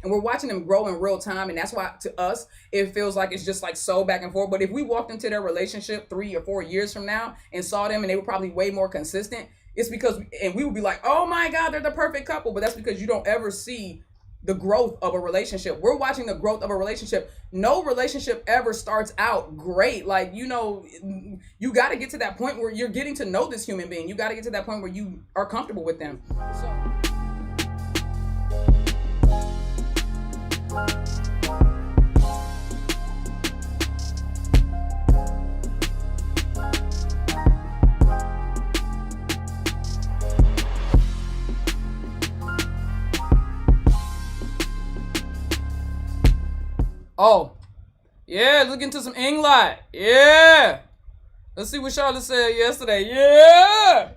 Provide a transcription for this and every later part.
and we're watching them grow in real time. And that's why to us, it feels like it's just like so back and forth. But if we walked into their relationship 3 or 4 years from now and saw them and they were probably way more consistent, it's because, and we would be like, oh my God, they're the perfect couple. But that's because you don't ever see the growth of a relationship. We're watching the growth of a relationship. No relationship ever starts out great. Like, you know, you got to get to that point where you're getting to know this human being. You got to get to that point where you are comfortable with them. Oh, yeah, look into some Englot. Yeah. Let's see what Charlotte said yesterday. Yeah.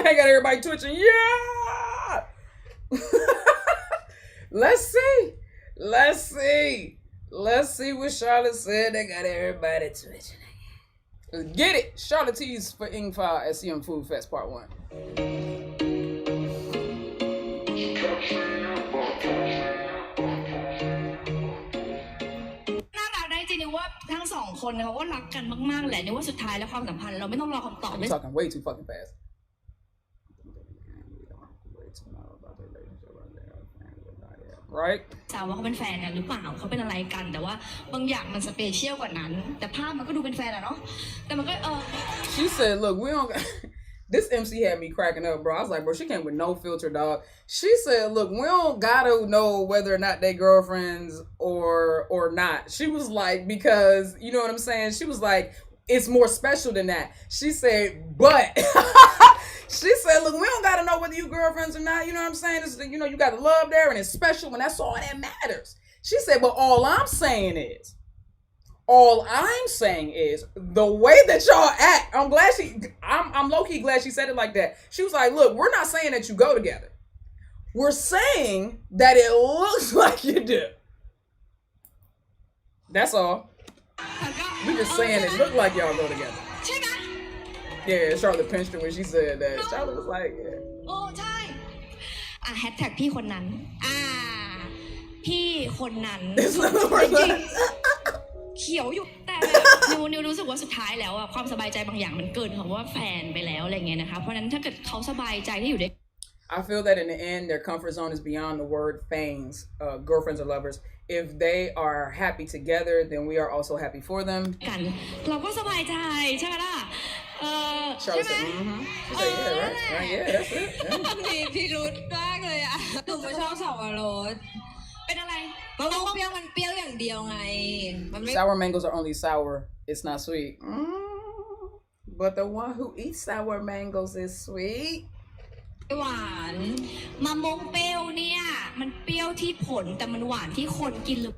I got everybody twitching. Yeah. Let's see. Let's see. Let's see what Charlotte said. They got everybody twitching. Let's get it. Charlotte Teased for Engfa Siam Food Fest Part 1. ทั้งสองคนเขาก็รักกันมากๆแหละในว่าสุดท้ายแล้วความสัมพันธ์เราไม่ต้องรอคำตอบ I'm talking way too fucking fast. Right? ถามว่าเขาเป็นแฟนกันหรือเปล่าเขาเป็นอะไรกันแต่ว่าบางอย่างมันสเปเชียลกว่านั้นแต่ภาพมันก็ดูเป็นแฟนอะเนาะแต่มันก็She said, look, we don't This MC had me cracking up, bro. I was like, bro, she came with no filter, dog. She said, look, we don't gotta know whether or not they girlfriends or not. She was like, because, you know what I'm saying? She was like, it's more special than that. She said, but she said, look, we don't gotta know whether you girlfriends or not. You know what I'm saying? It's, you know, you got love there and it's special and that's all that matters. She said, but all I'm saying is the way that y'all act. I'm low-key glad she said it like that. She was like, look, we're not saying that you go together. We're saying that it looks like you do. That's all. We just saying it looked like y'all go together. Yeah, Charlotte pinched her when she said that. Charlotte was like, yeah. โอ้ใช่แฮชแท็กพี่คนนั้นพี่คนนั้นเขียวอยู่แต่นิวรู้สึกว่าสุดท้ายแล้วความสบายใจบางอย่างมันเกินคำว่าแฟนไปแล้วอะไรเงี้ยนะคะเพราะฉะนั้นถ้าเกิดเขาสบายใจที่อยู่ด้วย I feel that in the end their comfort zone is beyond the word fangs, girlfriends or lovers. If they are happy together, then we are also happy for them. กันเราก็สบายใจใช่ไหมล่ะใช่ไหม Yeah, right. Yeah, that's it. มีพิรุธมากเลยอ่ะหนูไม่ชอบสับปะรดเป็นอะไรมะม่วงเปรี้ยวมันเปรี้ยวอย่างเดียวไงมันไม่ Sour mangoes are only sour. It's not sweet. But the one who eats sour mangoes is sweet. หวาน มะม่วงเปรี้ยวเนี่ยมันเปรี้ยวที่ผลแต่มันหวานที่คนกินหรือ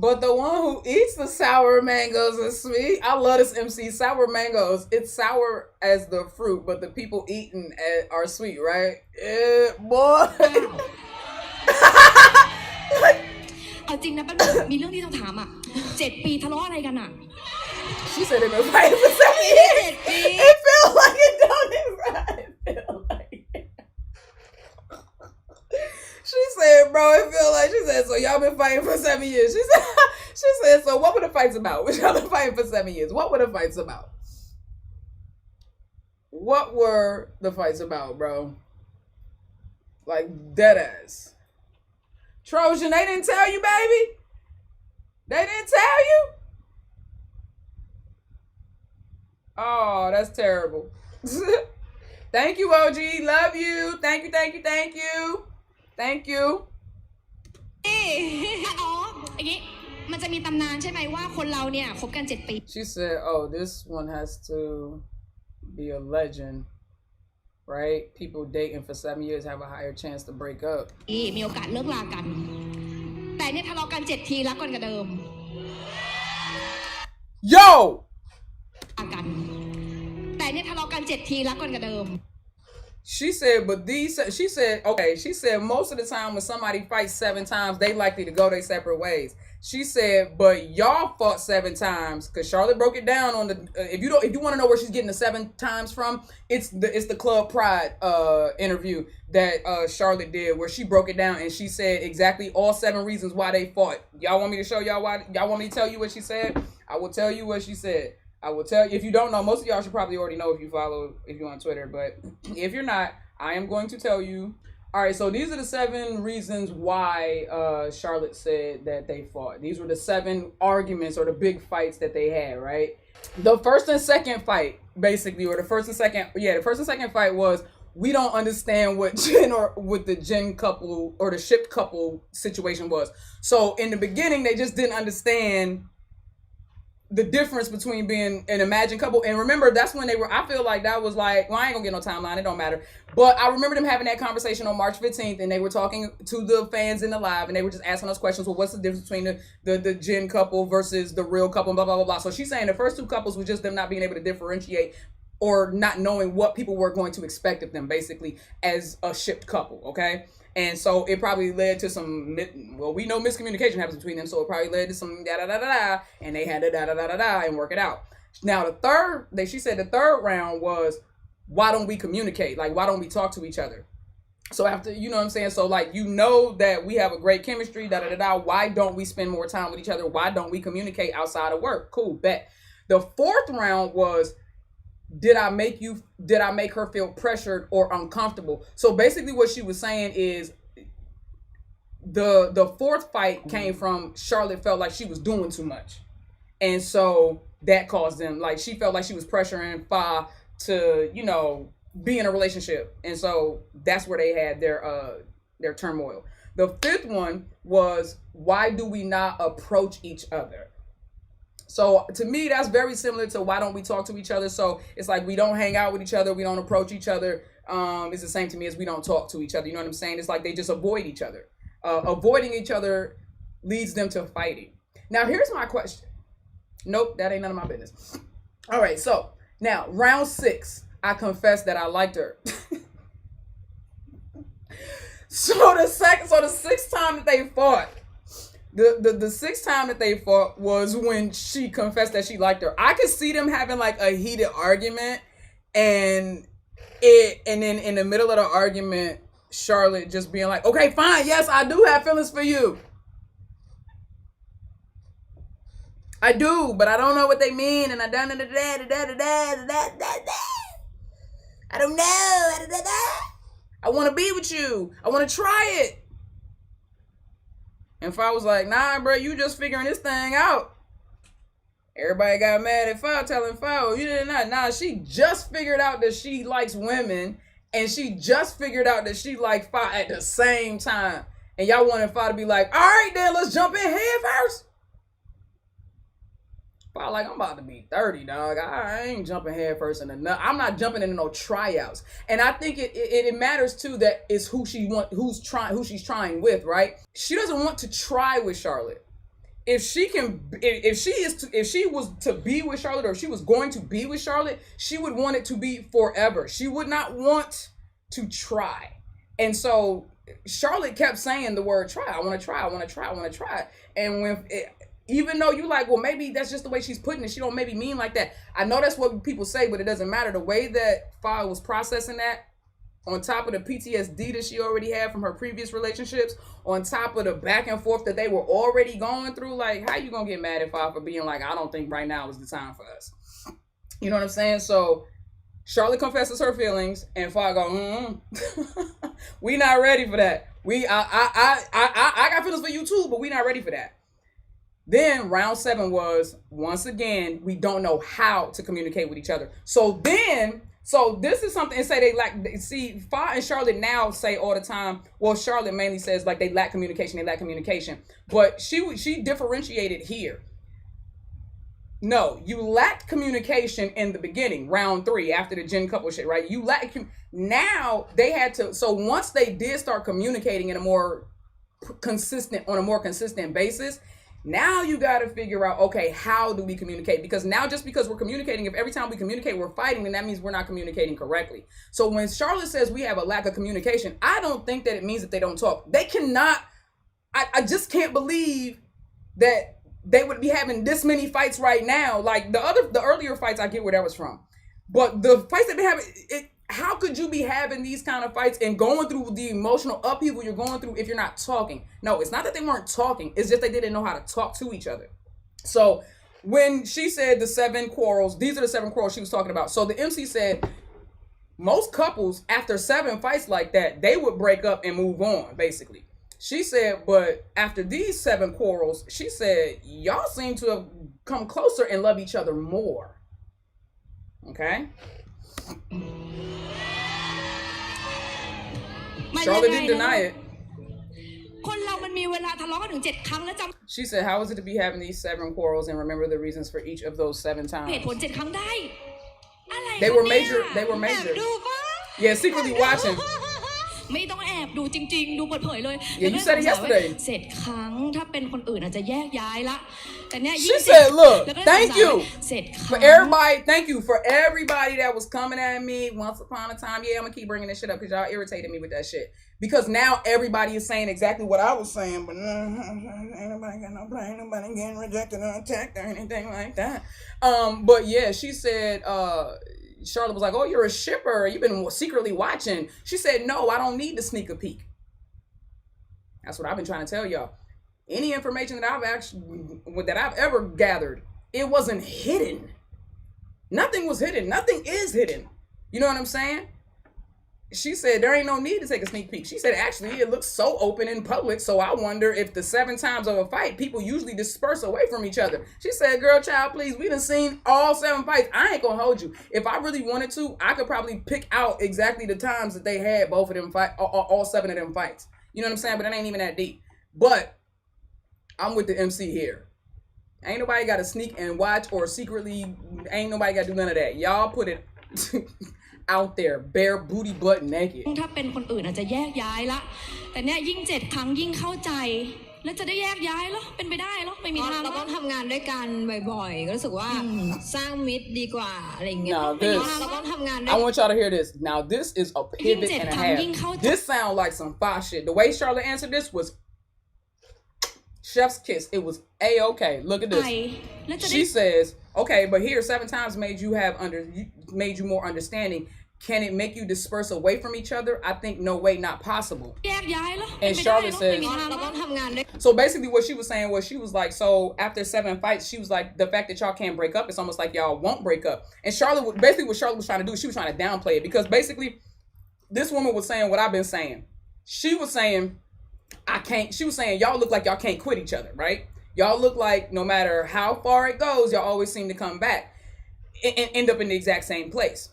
But the one who eats the sour mangoes is sweet. I love this MC. Sour mangoes. It's sour as the fruit, but the people eating are sweet, right? Yeah, boy. เอาจริงนะป้ามีเรื่องที่ต้องถาม7 ปีทะเลาะอะไรกันShe said they've been fighting for 7 years. It feels like it, don't it? Right? It feel like it. She said, bro, it feel like, she said, so y'all been fighting for 7 years. She said, so what were the fights about? Y'all been fighting for 7 years. What were the fights about? What were the fights about, bro? Like, dead ass. Trojan, they didn't tell you, baby? They didn't tell you? Oh, that's terrible. Thank you, OG. Love you. Thank you. Thank you. อ๋ออย่างงี้มันจะมีตำนานใช่ไหมว่าคนเราเนี่ยคบกัน7 ปี She said, oh, this one has to be a legend, right? People dating for 7 years have a higher chance to break up. มีโอกาสเลิกลากันแต่เนี่ยทะเลาะกัน7 ทีรักกันกว่าเดิม Yo! กันแต่เนี่ยทะเลาะกัน7 ทีรักกันกว่าเดิม She said, but she said, okay, she said most of the time when somebody fights 7 times, they likely to go their separate ways. She said, but y'all fought 7 times because Charlotte broke it down on the. If you want to know where she's getting the 7 times from, it's the Club Pride interview that Charlotte did where she broke it down and she said exactly all 7 reasons why they fought. Y'all want me to show y'all why? Y'all want me to tell you what she said? I will tell you what she said. I will tell you, if you don't know, most of y'all should probably already know if you're on Twitter, but if you're not, I am going to tell you. All right, so these are the 7 reasons why Charlotte said that they fought. These were the 7 arguments or the big fights that they had, right? The first and second fight, basically, or the first and second fight was, we don't understand what the Jen couple or the shipped couple situation was. So in the beginning, they just didn't understand the difference between being an imagined couple. And remember, that's when I feel like that was like, well, I ain't gonna get no timeline, it don't matter. But I remember them having that conversation on March 15th, and they were talking to the fans in the live, and they were just asking us questions. Well, what's the difference between the Jen couple versus the real couple, blah, blah, blah, blah. So she's saying the first 2 couples was just them not being able to differentiate or not knowing what people were going to expect of them, basically, as a shipped couple, okay? And so it probably led to some, well, we know miscommunication happens between them, so it probably led to some da-da-da-da-da, and they had to da-da-da-da-da and work it out. Now, she said the third round was, why don't we communicate? Like, why don't we talk to each other? So after, you know what I'm saying? So, like, you know that we have a great chemistry, da-da-da-da. Why don't we spend more time with each other? Why don't we communicate outside of work? Cool, bet. The fourth round was, did I make her feel pressured or uncomfortable? So basically what she was saying is the fourth fight came from Charlotte felt like she was doing too much. And so that caused them, like, she felt like she was pressuring Fa to, you know, be in a relationship. And so that's where they had their turmoil. The fifth one was, why do we not approach each other? So to me, that's very similar to why don't we talk to each other? So it's like we don't hang out with each other. We don't approach each other. It's the same to me as we don't talk to each other. You know what I'm saying? It's like they just avoid each other. Avoiding each other leads them to fighting. Now, here's my question. Nope, that ain't none of my business. All right, so now round 6, I confess that I liked her. So the sixth time that they fought, the sixth time that they fought was when she confessed that she liked her. I could see them having like a heated argument, and then in the middle of the argument, Charlotte just being like, okay, fine, yes, I do have feelings for you. I do, but I don't know what they mean, and I don't know. I want to be with you. I want to try it. And Fa was like, nah, bro, you just figuring this thing out. Everybody got mad at Fa, telling Fa, oh, you did not. Nah, she just figured out that she likes women, and she just figured out that she liked Fa at the same time. And y'all wanted Fa to be like, all right, then, let's jump in head first. Fa like, I'm about to be 30, dog. I ain't jumping head first in the I'm not jumping into no tryouts. And I think it matters too that it's who she's trying with, right? She doesn't want to try with Charlotte. If she was to be with Charlotte, or if she was going to be with Charlotte, she would want it to be forever. She would not want to try. And so Charlotte kept saying the word try. I want to try. I want to try. I want to try. And even though you're like, well, maybe that's just the way she's putting it, she don't maybe mean like that. I know that's what people say, but it doesn't matter. The way that Fa was processing that, on top of the PTSD that she already had from her previous relationships, on top of the back and forth that they were already going through, like, how you gonna get mad at Fa for being like, I don't think right now is the time for us? You know what I'm saying? So Charlotte confesses her feelings, and Fa go, we not ready for that. I got feelings for you too, but we not ready for that. Then round 7 was, once again, we don't know how to communicate with each other. So this is something, and say Fa and Charlotte now say all the time, well, Charlotte mainly says like they lack communication. But she differentiated here. No, you lacked communication in the beginning, round 3, after the Jen couple shit, right? You lacked, now they had to, so once they did start communicating on a more consistent basis, Now you got to figure out, okay, how do we communicate? Because now just because we're communicating, if every time we communicate we're fighting, then that means we're not communicating correctly. So when Charlotte says we have a lack of communication, I don't think that it means that they don't talk. They cannot, I just can't believe that they would be having this many fights right now. Like the earlier fights, I get where that was from. But the fights they've been having, how could you be having these kind of fights and going through the emotional upheaval you're going through if you're not talking? No, it's not that they weren't talking. It's just they didn't know how to talk to each other. So when she said the 7 quarrels, these are the 7 quarrels she was talking about. So the MC said most couples, after 7 fights like that, they would break up and move on, basically. She said, but after these 7 quarrels, she said, y'all seem to have come closer and love each other more. Okay? Charlotte didn't deny it. She said, how is it to be having these 7 quarrels and remember the reasons for each of those 7 times? They were major. Yeah, secretly watching. ไม่ต้องแอบดูจริงๆดูเปิดเผยเลย Yeah, you said it yesterday. เสร็จครั้งถ้าเป็นคนอื่นอาจจะแยกย้ายละแต่เนี่ย She said, look, thank you for everybody. Thank you for everybody that was coming at me once upon a time. Yeah, I'm gonna keep bringing this shit up because y'all irritated me with that shit. Because now everybody is saying exactly what I was saying, but ain't nobody got no blame, nobody getting rejected or attacked or anything like that. But yeah, she said, Charlotte was like, oh, you're a shipper. You've been secretly watching. She said, no, I don't need to sneak a peek. That's what I've been trying to tell y'all. Any information that I've ever gathered, it wasn't hidden. Nothing was hidden. Nothing is hidden. You know what I'm saying? She said there ain't no need to take a sneak peek. She said actually it looks so open in public, so I wonder if the 7 times of a fight people usually disperse away from each other. She said, girl child, please, we done seen all 7 fights. I ain't gonna hold you. If I really wanted to, I could probably pick out exactly the times that they had both of them fight, all 7 of them fights. You know what I'm saying? But it ain't even that deep. But I'm with the MC here. Ain't nobody got to sneak and watch or secretly, ain't nobody got to do none of that. Y'all put it out there, bare booty butt naked. ถ้าเป็นคนอื่นอาจจะแยกย้ายละแต่เนี่ยยิ่ง7 ครั้งยิ่งเข้าใจแล้วจะได้แยกย้ายเหรอเป็นไปได้เหรอไม่มีทางเราต้องทำงานด้วยกันบ่อยๆก็รู้สึกว่าสร้างมิตรดีกว่าอะไรอย่างเงี้ยเราต้องทำงานด้วย I want y'all to hear this. Now this is a pivot and a half. This sound like some fire shit. The way Charlotte answered this was chef's kiss. It was a-okay. Look at this. She says, okay, but here 7 times made you more understanding. Can it make you disperse away from each other? I think no way, not possible. And Charlotte says, so basically what she was saying was, she was like, so after 7 fights, she was like, the fact that y'all can't break up, it's almost like y'all won't break up. And Charlotte, basically what Charlotte was trying to do, she was trying to downplay it, because basically this woman was saying what I've been saying. She was saying, she was saying, y'all look like y'all can't quit each other, right? Y'all look like no matter how far it goes, y'all always seem to come back and end up in the exact same place.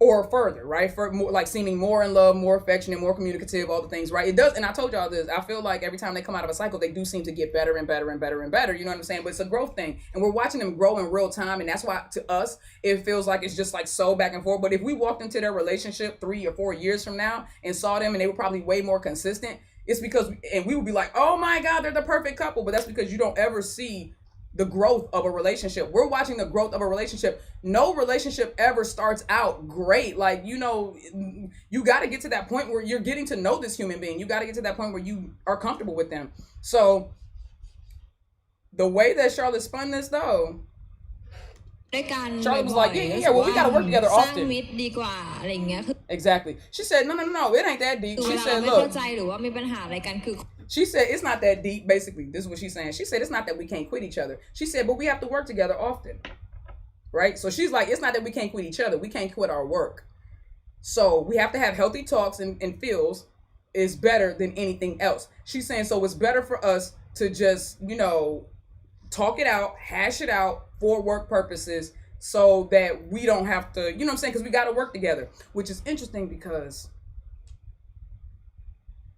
Or further, right? For more, like seeming more in love, more affectionate, more communicative, all the things, right? It does, and I told y'all this, I feel like every time they come out of a cycle, they do seem to get better and better and better and better, you know what I'm saying? But it's a growth thing, and we're watching them grow in real time, and that's why, to us, it feels like it's just like so back and forth. But if we walked into their relationship 3 or 4 years from now and saw them and they were probably way more consistent, it's because, and we would be like, oh my God, they're the perfect couple, but that's because you don't ever see the growth of a relationship. We're watching the growth of a relationship. No relationship ever starts out great. Like, you know, you got to get to that point where you're getting to know this human being. You got to get to that point where you are comfortable with them. So the way that Charlotte spun this though, Charlotte was like, yeah, well, we got to work together often. Exactly. She said, no, it ain't that deep. She said, look, she said, it's not that deep, basically. This is what she's saying. She said, it's not that we can't quit each other. She said, but we have to work together often. Right? So she's like, it's not that we can't quit each other. We can't quit our work. So we have to have healthy talks and feels is better than anything else. She's saying, so it's better for us to just, you know, talk it out, hash it out for work purposes so that we don't have to, you know what I'm saying? Because we got to work together, which is interesting because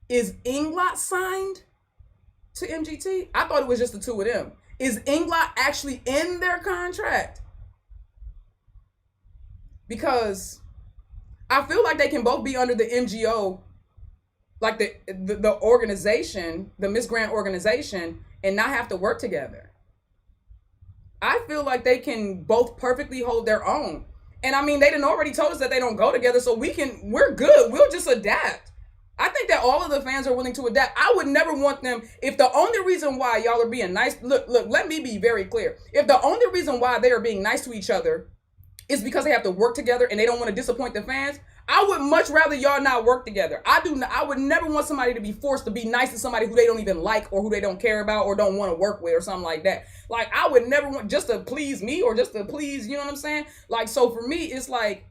is Englot signed to MGT? I thought it was just the 2 of them. Is Englot actually in their contract? Because I feel like they can both be under the MGO, like the organization, the Miss Grant organization, and not have to work together. I feel like they can both perfectly hold their own. And I mean, they done already told us that they don't go together, so we're good. We'll just adapt. I think that all of the fans are willing to adapt. I would never want them, if the only reason why y'all are being nice, look, let me be very clear. If the only reason why they are being nice to each other is because they have to work together and they don't want to disappoint the fans, I would much rather y'all not work together. I would never want somebody to be forced to be nice to somebody who they don't even like or who they don't care about or don't want to work with or something like that. Like, I would never want just to please me or just to please, you know what I'm saying? Like, so for me, it's like,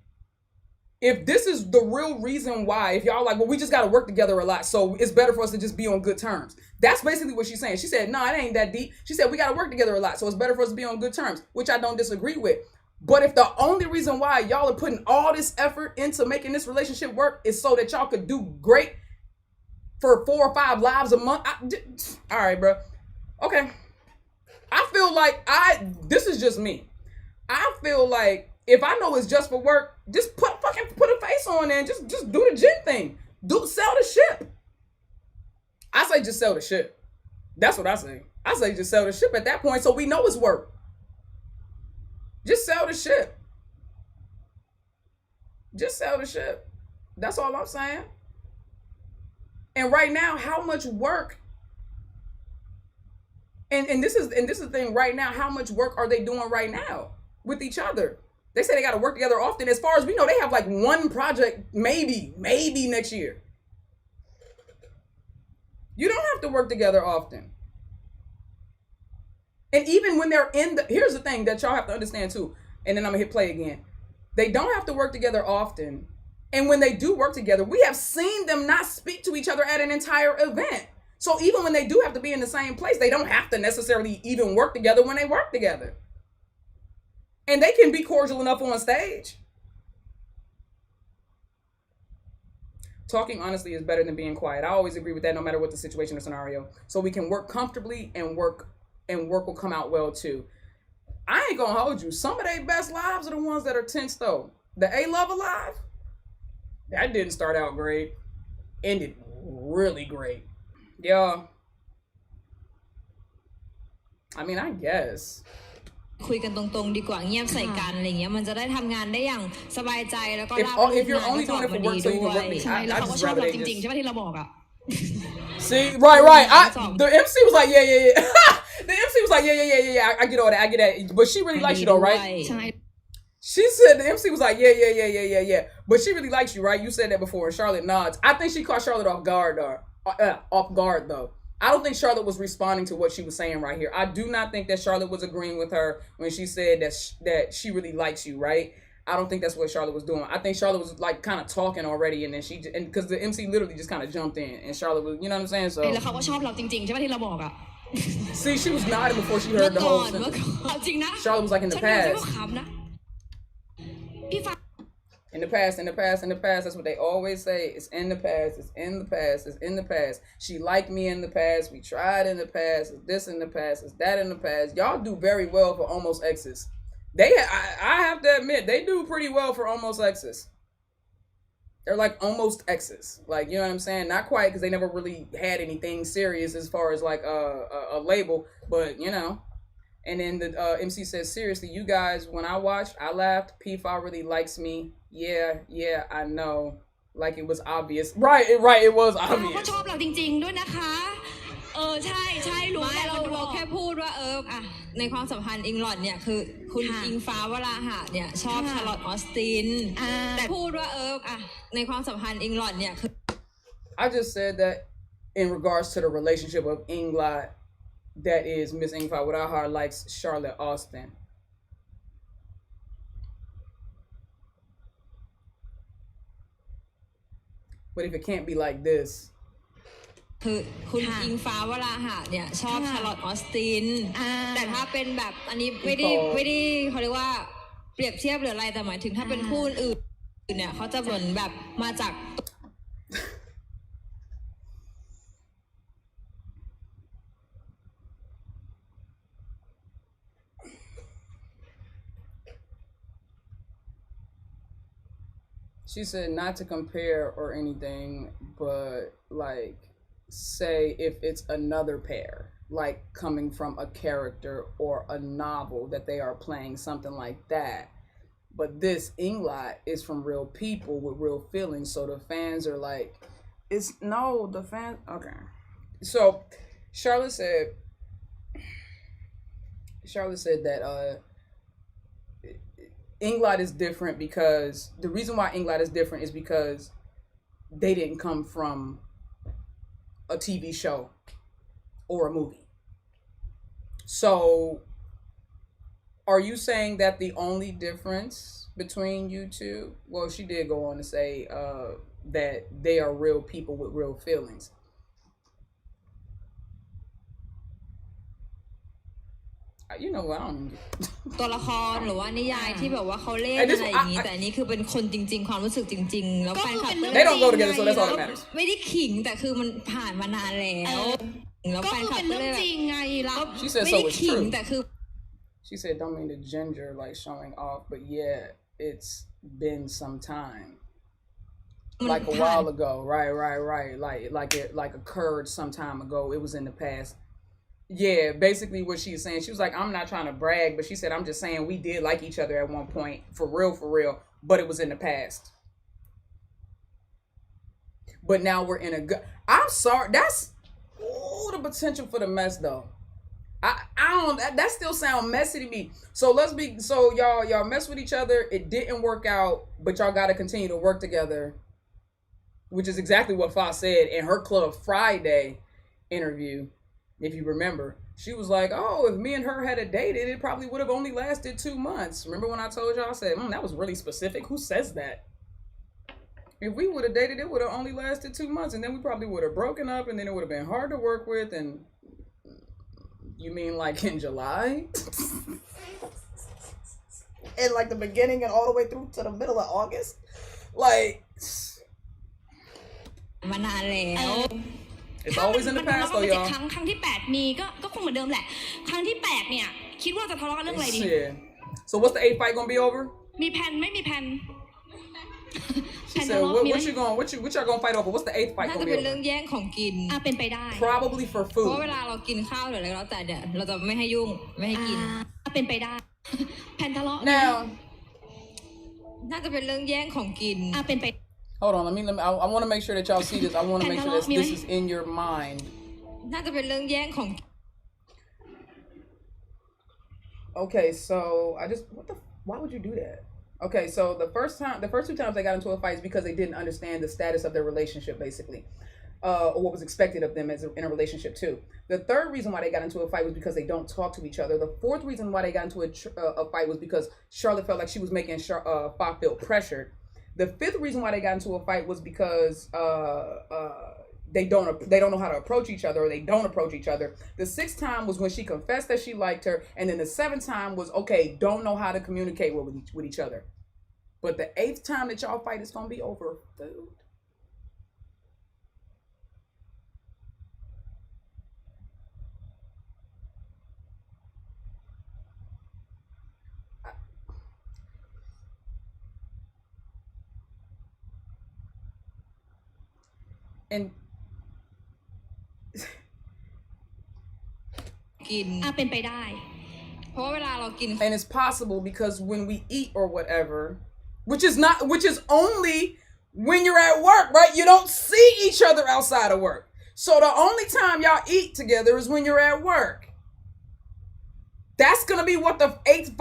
if this is the real reason why, if y'all like, well, we just got to work together a lot, so it's better for us to just be on good terms. That's basically what she's saying. She said, no, it ain't that deep. She said, we got to work together a lot, so it's better for us to be on good terms, which I don't disagree with. But if the only reason why y'all are putting all this effort into making this relationship work is so that y'all could do great for 4 or 5 lives a month, all right, bro. Okay. I feel like this is just me. I feel like if I know it's just for work, just put a face on there and just do the gin thing. Sell the ship. I say just sell the ship. That's what I say. I say just sell the ship at that point so we know it's work. Just sell the ship. Just sell the ship. That's all I'm saying. And right now, how much work? And this is the thing right now. How much work are they doing right now with each other? They say they got to work together often. As far as we know, they have like one project, maybe next year. You don't have to work together often. And even when they're here's the thing that y'all have to understand too, and then I'm gonna hit play again. They don't have to work together often. And when they do work together, we have seen them not speak to each other at an entire event. So even when they do have to be in the same place, they don't have to necessarily even work together when they work together. And they can be cordial enough on stage. Talking honestly is better than being quiet. I always agree with that no matter what the situation or scenario. So we can work comfortably and work will come out well too. I ain't gonna hold you. Some of their best lives are the ones that are tense though. The A-Love live, that didn't start out great. Ended really great. Yeah. I mean, I guess. คุยกันตรงๆดีกว่าเงียบใส่กันอะไรเงี้ยมันจะได้ทำงานได้อย่างสบายใจแล้วก็ราบรื่นงานก็จะออกมาดีด้วยใช่แล้วเขาก็ชอบเราจริงๆใช่ป่ะที่เราบอกอ่ะ See, right. The MC was like, yeah. The MC was like, yeah. I get all that. I get that. But she really likes you though, right? She said the MC was like, yeah. But she really likes you, right? You said that before. And Charlotte nods. I think she caught Charlotte off guard though. I don't think Charlotte was responding to what she was saying right here. I do not think that Charlotte was agreeing with her when she said that she really likes you, right? I don't think that's what Charlotte was doing. I think Charlotte was like kind of talking already, and then because the MC literally just kind of jumped in, and Charlotte was, you know what I'm saying? So. แล้วเขาก็ชอบเราจริงๆใช่ป่ะที่เราบอกอ่ะ See, she was nodding before she heard the whole sentence. Charlotte was like in the past. In the past, that's what they always say. It's in the past. She liked me in the past. We tried in the past. It's this in the past. It's that in the past. Y'all do very well for almost exes. I have to admit, they do pretty well for almost exes. They're like almost exes. Like, you know what I'm saying? Not quite, because they never really had anything serious as far as like a label. But, you know. And then the MC says, seriously, you guys, when I watched, I laughed. P5 really likes me. Yeah, I know. Like it was obvious. Right, it was obvious. เขาชอบเราจริงๆด้วยนะคะใช่รู้ไม่เราแค่พูดว่าในความสัมพันธ์อิงลอดเนี่ยคือคุณอิงฟ้าวราหะเนี่ยชอบชาร์ลอตออสตินแต่พูดว่าในความสัมพันธ์อิงลอดเนี่ยคือ I just said that in regards to the relationship of Englot, that is Miss Engfa Waraha likes Charlotte Austin. But if it can't be like this, คือคุณอิงฟ้าวราหะเนี่ยชอบชาร์ลอตออสตินแต่ถ้าเป็นแบบอันนี้ไม่ได้เขาเรียกว่าเปรียบเทียบหรืออะไรแต่หมายถึงถ้าเป็นคู่อื่นเนี่ยเขาจะเหมือนแบบมาจาก she said not to compare or anything, but like say if it's another pair. like coming from a character or a novel that they are playing, something like that. But this Englot is from real people with real feelings, so the fans are like, it's no, the fans, okay. So Charlotte said that Englot is different because the reason why Englot is different is because they didn't come from a TV show or a movie. So are you saying that the only difference between you two, well, she did go on to say that they are real people with real feelings. You know what, I don't ตัวละครหรือว่านิยายที่แบบว่าเขาเล่นอะไรอย่างนี้แต่อันนี้คือเป็นคนจริงๆความรู้สึกจริงๆแล้วแฟนคลับ They don't go together, so that's all that matters. ไม่ได้ขิงแต่คือมันผ่านมานานแล้วแล้วแฟนคลับก็เลยแบบ She said ไม่ so ได้ it's ขิง true. แต่คือ She said don't mean the ginger like showing off, but yeah, it's been some time. Like a while ago, right. Like occurred some time ago. It was in the past. Yeah, basically what she's saying, she was like, I'm not trying to brag, but she said, I'm just saying we did like each other at one point, for real, but it was in the past. But now we're in a good, I'm sorry, that's, the potential for the mess though. I don't, that still sound messy to me. So y'all mess with each other, it didn't work out, but y'all got to continue to work together, which is exactly what Fox said in her Club Friday interview. If you remember, she was like, oh, if me and her had dated, it probably would have only lasted 2 months. Remember when I told y'all, I said, that was really specific. Who says that? If we would have dated, it would have only lasted 2 months. And then we probably would have broken up and then it would have been hard to work with. And you mean like in July? And like the beginning and all the way through to the middle of August? Like, มานานแล้ว it's always in the past though, y'all. ครั้งที่8มีก็คงเหมือนเดิมแหละครั้งที่8เนี่ยคิดว่าจะทะเลาะกันเรื่องอะไรดี So what's the 8th fight gonna be over? มีแผนไม่มีแผน She said what y'all gonna fight over? What's the 8th fight น่า gonna จะ be เป็นเรื่ over? องแย่งของกินเป็นไปได้ Probably for เพราะ food. เวลาเรากินข้าวหรืออะไรก็แล้วแต่เนี่ยเราจะไม่ให้ยุ่งไม่ให้กินเป็นไปได้แผนทะเลาะ Now น่าจะเป็นเรื่องแย่งของกินเป็นไป hold on, let me I want to make sure that y'all see this. I want to make sure that this is in your mind. น่าจะเป็นเรื่องแย่งของ Okay, so why would you do that? Okay, so the first 2 times they got into a fight is because they didn't understand the status of their relationship, basically, or what was expected of them in a relationship too. The third reason why they got into a fight was because they don't talk to each other. The fourth reason why they got into a fight was because Charlotte felt like she was making Fox feel pressured. The fifth reason why they got into a fight was because they don't know how to approach each other, or they don't approach each other. The 6th time was when she confessed that she liked her, and then the 7th time was okay, don't know how to communicate with each other. But the 8th time that y'all fight is gonna be over food. And กินเป็นไปได้เพราะเวลาเรากิน and it's possible because when we eat or whatever, which is only when you're at work, right? You don't see each other outside of work. So the only time y'all eat together is when you're at work. That's gonna be what the 8th.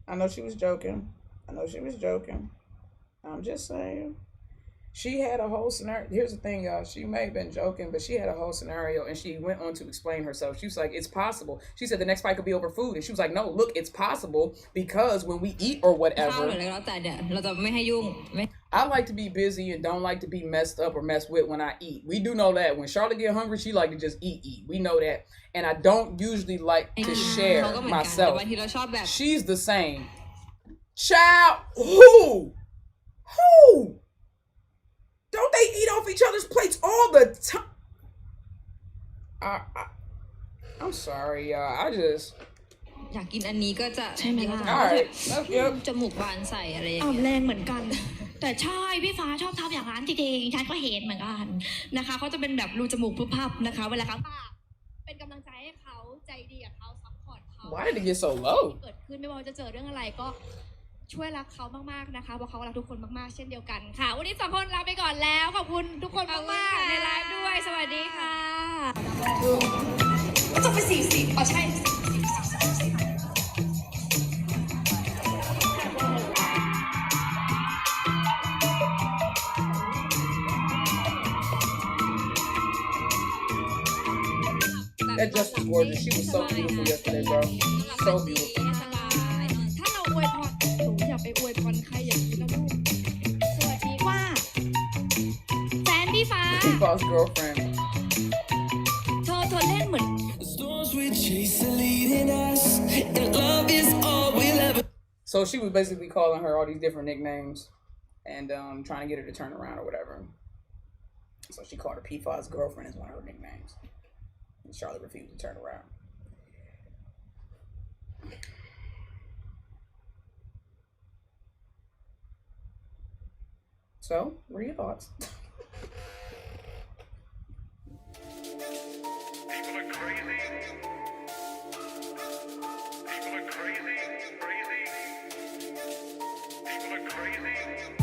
I know she was joking. I'm just saying. She had a whole scenario. Here's the thing, y'all. She may have been joking, but she had a whole scenario, and she went on to explain herself. She was like, it's possible. She said the next fight could be over food. And she was like, no, look, it's possible because when we eat or whatever, I like to be busy and don't like to be messed up or messed with when I eat. We do know that. When Charlotte get hungry, she like to just eat. We know that. And I don't usually like to share myself. She's the same. Child, who? Don't they eat off each other's plates all the time? I'm sorry, y'all. I just อยากกินอันนี้ก็จะ all right. Yep. จมูกบานใส่อะไรอย่างเงี้ยแรงเหมือนกัน แต่ใช่พี่ฟ้าชอบทำอย่างนั้นจริงๆฉันก็เห็นเหมือนกันนะคะเขาจะเป็นแบบรูจมูกพึบพับนะคะเวลาเขาเป็นกำลังใจให้เขาใจดีกับเขาซัพพอร์ตเขา Why did it get so low เกิดขึ้นไม่ว่าจะเจอเรื่องอะไรก็ช่วยรักเขามากๆนะคะเพราะเขารักทุกคนมากๆเช่นเดียวกันค่ะวันนี้2คนลาไปก่อนแล้วขอบคุณทุกคนมากๆในไลฟ์ด้วยสวัสดีค่ะก็จะไป40อ๋อใช่ That just was gorgeous. She was so beautiful yesterday, bro. So beautiful. ถ้าเราอวยพรหนูอย่าไปอวยพรใครอย่างนี้นะลูกสวัสดีว่าแฟนพี่ฟ้า P-Faw's girlfriend. เธอเล่นเหมือน So she was basically calling her all these different nicknames and trying to get her to turn around or whatever. So she called her P-Faw's girlfriend as one of her nicknames. And Charlotte refused to turn around. So, what are your thoughts? People are crazy. People are crazy, crazy. People are crazy.